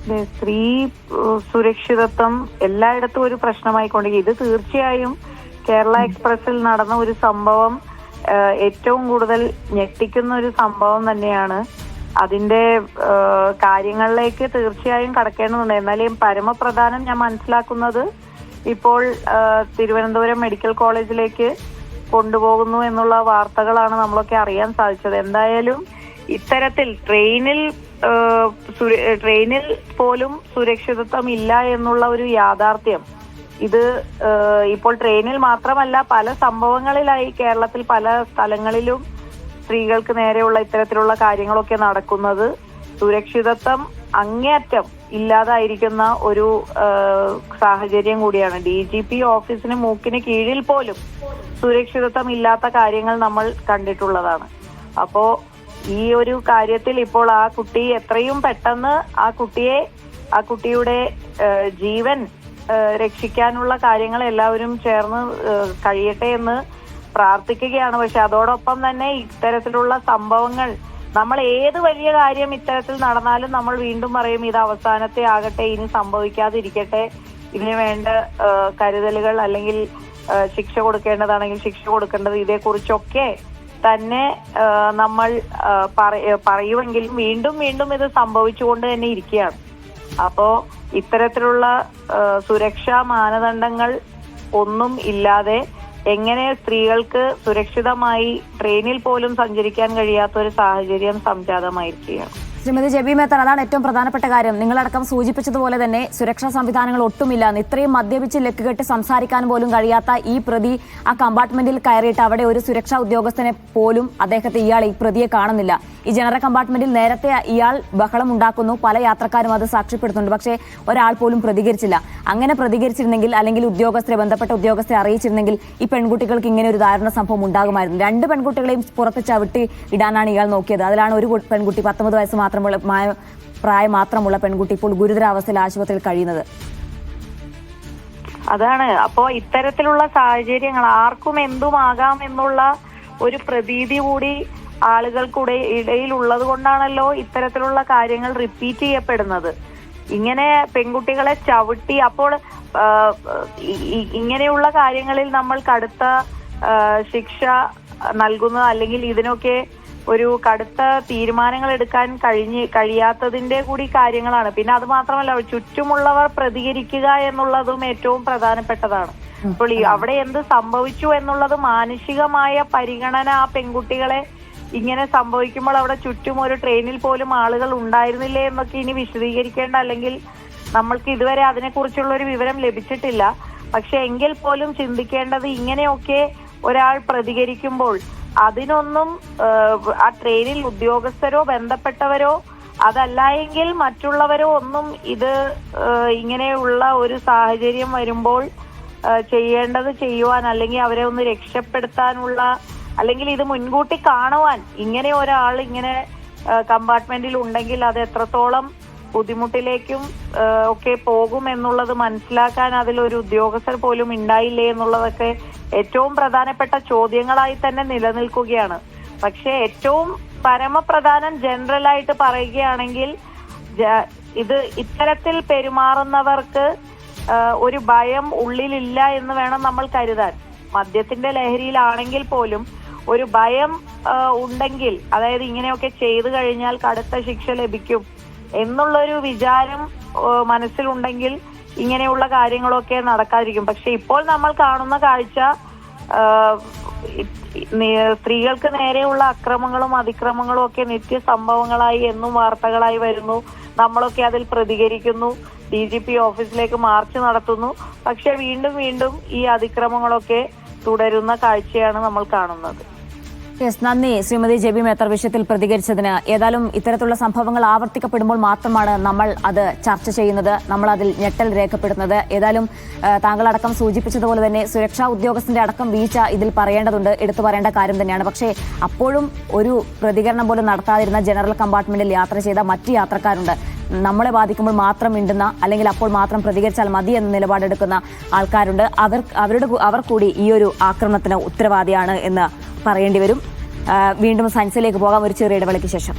സ്ത്രീ സുരക്ഷിതത്വം എല്ലായിടത്തും ഒരു പ്രശ്നമായിക്കൊണ്ടിരിക്കും. ഇത് തീർച്ചയായും കേരള എക്സ്പ്രസിൽ നടന്ന ഒരു സംഭവം ഏറ്റവും കൂടുതൽ ഞെട്ടിക്കുന്ന ഒരു സംഭവം തന്നെയാണ്. അതിന്റെ കാര്യങ്ങളിലേക്ക് തീർച്ചയായും കടക്കേണ്ടതുണ്ട്. എന്നാലും പരമപ്രധാനം ഞാൻ മനസ്സിലാക്കുന്നത് ഇപ്പോൾ തിരുവനന്തപുരം മെഡിക്കൽ കോളേജിലേക്ക് കൊണ്ടുപോകുന്നു എന്നുള്ള വാർത്തകളാണ് നമ്മളൊക്കെ അറിയാൻ സാധിച്ചത്. എന്തായാലും ഇത്തരത്തിൽ ട്രെയിനിൽ പോലും സുരക്ഷിതത്വം ഇല്ല എന്നുള്ള ഒരു യാഥാർത്ഥ്യം ഇത് ഇപ്പോൾ ട്രെയിനിൽ മാത്രമല്ല പല സംഭവങ്ങളിലായി കേരളത്തിൽ പല സ്ഥലങ്ങളിലും സ്ത്രീകൾക്ക് നേരെയുള്ള ഇത്തരത്തിലുള്ള കാര്യങ്ങളൊക്കെ നടക്കുന്നത് സുരക്ഷിതത്വം അങ്ങേയറ്റം ഇല്ലാതായിരിക്കുന്ന ഒരു സാഹചര്യം കൂടിയാണ്. DGP ഓഫീസിന് മൂക്കിന് കീഴിൽ പോലും സുരക്ഷിതത്വം ഇല്ലാത്ത കാര്യങ്ങൾ നമ്മൾ കണ്ടിട്ടുള്ളതാണ്. അപ്പോ ഈ ഒരു കാര്യത്തിൽ ഇപ്പോൾ ആ കുട്ടി എത്രയും പെട്ടെന്ന് ആ കുട്ടിയുടെ ജീവൻ രക്ഷിക്കാനുള്ള കാര്യങ്ങൾ എല്ലാവരും ചേർന്ന് കഴിയട്ടെ എന്ന് പ്രാർത്ഥിക്കുകയാണ്. പക്ഷെ അതോടൊപ്പം തന്നെ ഇത്തരത്തിലുള്ള സംഭവങ്ങൾ നമ്മൾ ഏത് വലിയ കാര്യം ഇത്തരത്തിൽ നടന്നാലും നമ്മൾ വീണ്ടും പറയും ഇത് അവസാനത്തെ ആകട്ടെ, ഇനി സംഭവിക്കാതിരിക്കട്ടെ, ഇതിന് വേണ്ട കരുതലുകൾ അല്ലെങ്കിൽ ശിക്ഷ കൊടുക്കേണ്ടതാണെങ്കിൽ ശിക്ഷ കൊടുക്കേണ്ടത്, ഇതേക്കുറിച്ചൊക്കെ തന്നെ നമ്മൾ പറയുമെങ്കിലും വീണ്ടും വീണ്ടും ഇത് സംഭവിച്ചുകൊണ്ട് തന്നെ ഇരിക്കുകയാണ്. അപ്പോ ഇത്തരത്തിലുള്ള സുരക്ഷാ മാനദണ്ഡങ്ങൾ ഒന്നും ഇല്ലാതെ എങ്ങനെ സ്ത്രീകൾക്ക് സുരക്ഷിതമായി ട്രെയിനിൽ പോലും സഞ്ചരിക്കാൻ കഴിയാത്ത ഒരു സാഹചര്യം സംജാതമായിരിക്കുകയാണ്. ശ്രീമതി ജെബി മേത്തർ, അതാണ് ഏറ്റവും പ്രധാനപ്പെട്ട കാര്യം. നിങ്ങളടക്കം സൂചിപ്പിച്ചതുപോലെ തന്നെ സുരക്ഷാ സംവിധാനങ്ങൾ ഒട്ടുമില്ല. ഇത്രയും മദ്യപിച്ച് ലക്കുകെട്ട് സംസാരിക്കാൻ പോലും കഴിയാത്ത ഈ പ്രതി ആ കമ്പാർട്ട്മെന്റിൽ കയറിയിട്ട് അവിടെ ഒരു സുരക്ഷാ ഉദ്യോഗസ്ഥനെ പോലും ഈ പ്രതിയെ കാണുന്നില്ല. ഈ ജനറൽ കമ്പാർട്ട്മെന്റിൽ നേരത്തെ ഇയാൾ ബഹളം ഉണ്ടാക്കുന്നു, പല യാത്രക്കാരും അത് സാക്ഷ്യപ്പെടുത്തുന്നുണ്ട്. പക്ഷേ ഒരാൾ പോലും പ്രതികരിച്ചില്ല. അങ്ങനെ പ്രതികരിച്ചിരുന്നെങ്കിൽ അല്ലെങ്കിൽ ബന്ധപ്പെട്ട ഉദ്യോഗസ്ഥരെ അറിയിച്ചിരുന്നെങ്കിൽ ഈ പെൺകുട്ടികൾക്ക് ഇങ്ങനെ ഒരു ദാരുണ സംഭവം ഉണ്ടാകുമായിരുന്നു. 2 പെൺകുട്ടികളെയും പുറത്ത് ചവിട്ടി ഇടാനാണ് ഇയാൾ നോക്കിയത്. അതിലാണ് ഒരു പെൺകുട്ടി 19 വയസ്സ് പ്രായം മാത്രമുള്ള പെൺകുട്ടി ഇപ്പോൾ ഗുരുതരാവസ്ഥയിൽ ആശുപത്രിയിൽ കഴിയുന്നത്. അതാണ്. അപ്പോ ഇത്തരത്തിലുള്ള സാഹചര്യങ്ങൾ ആർക്കും എന്തുമാകാം എന്നുള്ള ഒരു പ്രതീതി കൂടി ആളുകൾക്കിടെ ഇടയിലുള്ളത് കൊണ്ടാണല്ലോ ഇത്തരത്തിലുള്ള കാര്യങ്ങൾ റിപ്പീറ്റ് ചെയ്യപ്പെടുന്നത്. ഇങ്ങനെ പെൺകുട്ടികളെ ചവിട്ടി, അപ്പോൾ ഇങ്ങനെയുള്ള കാര്യങ്ങളിൽ നമ്മൾ കടുത്ത ശിക്ഷ നൽകുന്നത് അല്ലെങ്കിൽ ഇതിനൊക്കെ ഒരു കടുത്ത തീരുമാനങ്ങൾ എടുക്കാൻ കഴിയാത്തതിന്റെ കൂടി കാര്യങ്ങളാണ്. പിന്നെ അത് മാത്രമല്ല, ചുറ്റുമുള്ളവർ പ്രതികരിക്കുക എന്നുള്ളതും ഏറ്റവും പ്രധാനപ്പെട്ടതാണ്. അപ്പോൾ അവിടെ എന്ത് സംഭവിച്ചു എന്നുള്ളത് മാനുഷികമായ പരിഗണന ആ പെൺകുട്ടികളെ ഇങ്ങനെ സംഭവിക്കുമ്പോൾ അവിടെ ചുറ്റും ഒരു ട്രെയിനിൽ പോലും ആളുകൾ ഉണ്ടായിരുന്നില്ലേ എന്നൊക്കെ ഇനി വിശദീകരിക്കേണ്ട, അല്ലെങ്കിൽ നമ്മൾക്ക് ഇതുവരെ അതിനെക്കുറിച്ചുള്ള ഒരു വിവരം ലഭിച്ചിട്ടില്ല. പക്ഷെ എങ്കിൽ പോലും ചിന്തിക്കേണ്ടത് ഇങ്ങനെയൊക്കെ ഒരാൾ പ്രതികരിക്കുമ്പോൾ അതിനൊന്നും ആ ട്രെയിനിൽ ഉദ്യോഗസ്ഥരോ ബന്ധപ്പെട്ടവരോ അതല്ലായെങ്കിൽ മറ്റുള്ളവരോ ഒന്നും ഇത് ഇങ്ങനെയുള്ള ഒരു സാഹചര്യം വരുമ്പോൾ ചെയ്യേണ്ടത് ചെയ്യുവാൻ അല്ലെങ്കിൽ അവരെ ഒന്ന് രക്ഷപ്പെടുത്താനുള്ള അല്ലെങ്കിൽ ഇത് മുൻകൂട്ടി കാണുവാൻ ഇങ്ങനെ ഒരാൾ ഇങ്ങനെ കമ്പാർട്ട്മെന്റിൽ ഉണ്ടെങ്കിൽ അത് എത്രത്തോളം ബുദ്ധിമുട്ടിലേക്കും ഒക്കെ പോകും എന്നുള്ളത് മനസ്സിലാക്കാൻ അതിലൊരു ഉദ്യോഗസ്ഥർ പോലും ഉണ്ടായില്ലേ എന്നുള്ളതൊക്കെ ഏറ്റവും പ്രധാനപ്പെട്ട ചോദ്യങ്ങളായി തന്നെ നിലനിൽക്കുകയാണ്. പക്ഷെ ഏറ്റവും പരമപ്രധാനം ജനറലായിട്ട് പറയുകയാണെങ്കിൽ ഇത് ഇത്തരത്തിൽ പെരുമാറുന്നവർക്ക് ഒരു ഭയം ഉള്ളിലില്ല എന്ന് വേണം നമ്മൾ കരുതാൻ. മദ്യത്തിന്റെ ലഹരിയിലാണെങ്കിൽ പോലും ഒരു ഭയം ഉണ്ടെങ്കിൽ, അതായത് ഇങ്ങനെയൊക്കെ ചെയ്തു കഴിഞ്ഞാൽ കടുത്ത ശിക്ഷ ലഭിക്കും എന്നുള്ളൊരു വിചാരം മനസ്സിലുണ്ടെങ്കിൽ ഇങ്ങനെയുള്ള കാര്യങ്ങളൊക്കെ നടക്കാതിരിക്കും. പക്ഷെ ഇപ്പോൾ നമ്മൾ കാണുന്ന കാഴ്ച സ്ത്രീകൾക്ക് നേരെയുള്ള അക്രമങ്ങളും അതിക്രമങ്ങളും ഒക്കെ നിത്യ സംഭവങ്ങളായി എന്നും വാർത്തകളായി വരുന്നു. നമ്മളൊക്കെ അതിൽ പ്രതികരിക്കുന്നു, DGP ഓഫീസിലേക്ക് മാർച്ച് നടത്തുന്നു. പക്ഷെ വീണ്ടും വീണ്ടും ഈ അതിക്രമങ്ങളൊക്കെ തുടരുന്ന കാഴ്ചയാണ് നമ്മൾ കാണുന്നത്. നന്ദി ശ്രീമതി ജെബി മേത്തർ വിഷയത്തിൽ പ്രതികരിച്ചതിന്. ഏതായാലും ഇത്തരത്തിലുള്ള സംഭവങ്ങൾ ആവർത്തിക്കപ്പെടുമ്പോൾ മാത്രമാണ് നമ്മൾ അത് ചർച്ച ചെയ്യുന്നത്, നമ്മൾ അതിൽ ഞെട്ടൽ രേഖപ്പെടുന്നത്. ഏതായാലും താങ്കളടക്കം സൂചിപ്പിച്ചതുപോലെ തന്നെ സുരക്ഷാ ഉദ്യോഗസ്ഥന്റെ അടക്കം വീഴ്ച ഇതിൽ പറയേണ്ടതുണ്ട്, എടുത്തു പറയേണ്ട കാര്യം തന്നെയാണ്. പക്ഷേ അപ്പോഴും ഒരു പ്രതികരണം പോലും നടത്താതിരുന്ന ജനറൽ കമ്പാർട്ട്മെന്റിൽ യാത്ര ചെയ്ത മറ്റ് യാത്രക്കാരുണ്ട്. നമ്മളെ ബാധിക്കുമ്പോൾ മാത്രം മിണ്ടുന്ന അല്ലെങ്കിൽ അപ്പോൾ മാത്രം പ്രതികരിച്ചാൽ മതി എന്ന നിലപാടെടുക്കുന്ന ആൾക്കാരുണ്ട്. അവർ കൂടി ഈ ഒരു ആക്രമണത്തിന് ഉത്തരവാദിയാണ് എന്ന് പറയേണ്ടി വരും. വീണ്ടും സയൻസിലേക്ക് പോകാം ഒരു ചെറിയ ഇടവേളയ്ക്ക് ശേഷം.